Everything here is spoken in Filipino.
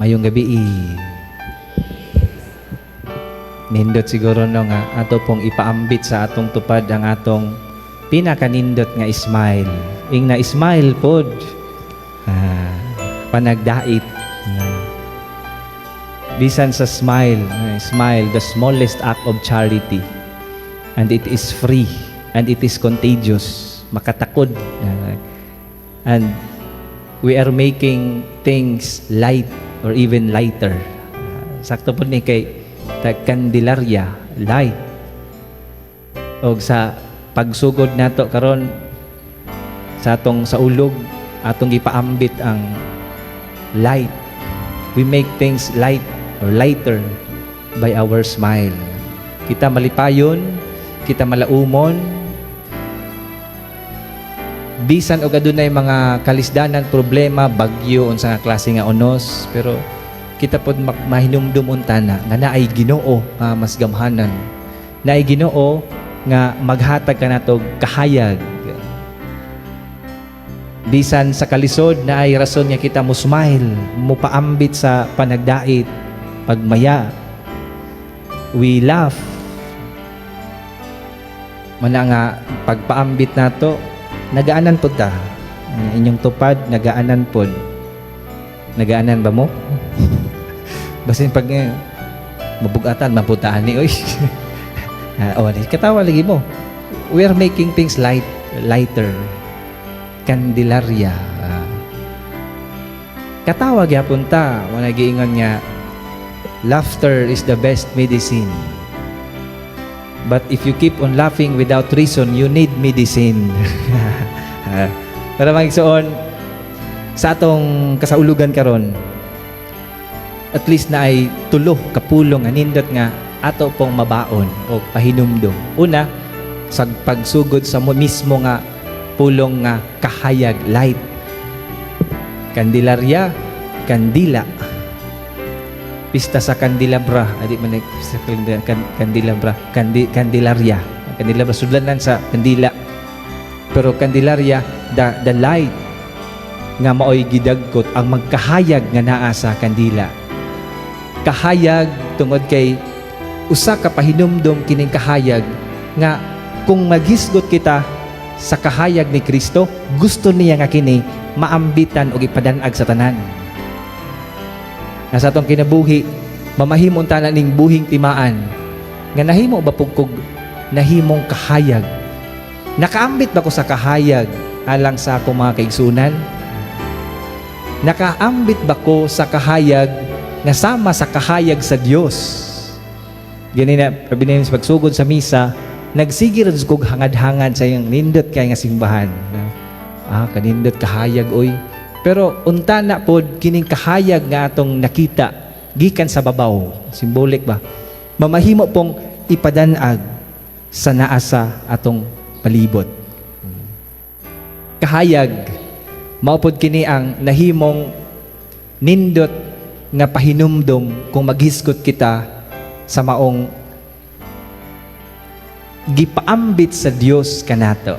Mayong gabi nindot siguro no nga ato pong ipaambit sa atong tupad ang atong pinakanindot nga smile. Ing na smile pod panagdait. Bisan sa smile, the smallest act of charity, and it is free and it is contagious, makatakod, and we are making things light or even lighter. Sakto po ni kay Candelaria, light. O sa pagsugod nato karon sa atong sa ulog, atong ipaambit ang light. We make things light or lighter by our smile. Kita malipayon, kita malaumon, bisan og adunay mga kalisdanan, problema, bagyo, unsa nga klase nga unos, pero kita pod mahinumdum unta na nga naay Ginoo nga mas gamhanan. Naay Ginoo nga maghatag kanato kahayag. Bisan sa kalisod na ay rason nga kita mo smile, mo paambit sa panagdait, pagmaya. We laugh. Mana nga pagpaambit nato, nagaanan pod ta. Inyong tupad, nagaanan pod. Nagaanan ba mo? Basin pag mabugatan, maputaan ni oy. Katawa lagi mo. We are making things lighter. Candelaria. Katawa gyapon ta, wala giingon nga laughter is the best medicine. But if you keep on laughing without reason, you need medicine. Para magigsoon sa atong kasaulugan karon, at least na ay tulo kapulong anindot nga ato pong mabaon o pahinumdum. Una, sa pagsugod sa mismo nga pulong nga kahayag, light. Candelaria, kandila. Pista sa Candelabra, adi man sa Candelabra, Candelaria. Candelabra sudlanan sa kandila. Pero Candelaria, the light nga maoy gidagkot ang magkahayag nga naa sa kandila. Kahayag tungod kay usa ka pahinumdom kining kahayag nga kung maghisgot kita sa kahayag ni Kristo, gusto niya nga kini maambitan o ipadanag sa tanan. Nasa atong kinabuhi, mamahimong tanan ning buhing timaan nga nahimo ba pugkog nahimong kahayag. Nakaambit ba ko sa kahayag alang sa akong mga kaigsunan? Nakaambit ba ko sa kahayag nga sama sa kahayag sa Dios? Ganina pabinayon sa pagsugod sa misa, nagsigir kog hangad-hangad sa iyang nindot kay nga simbahan. Kanindot kahayag oy. Pero unta na pod kining kahayag nga atong nakita gikan sa babaw. Simbolik ba? Mamahimo pong ipadanag sa naa sa atong palibot. Kahayag mao pod kini ang nahimong nindot nga pahinumdom kung maghisgot kita sa maong gipaambit sa Dios kanato.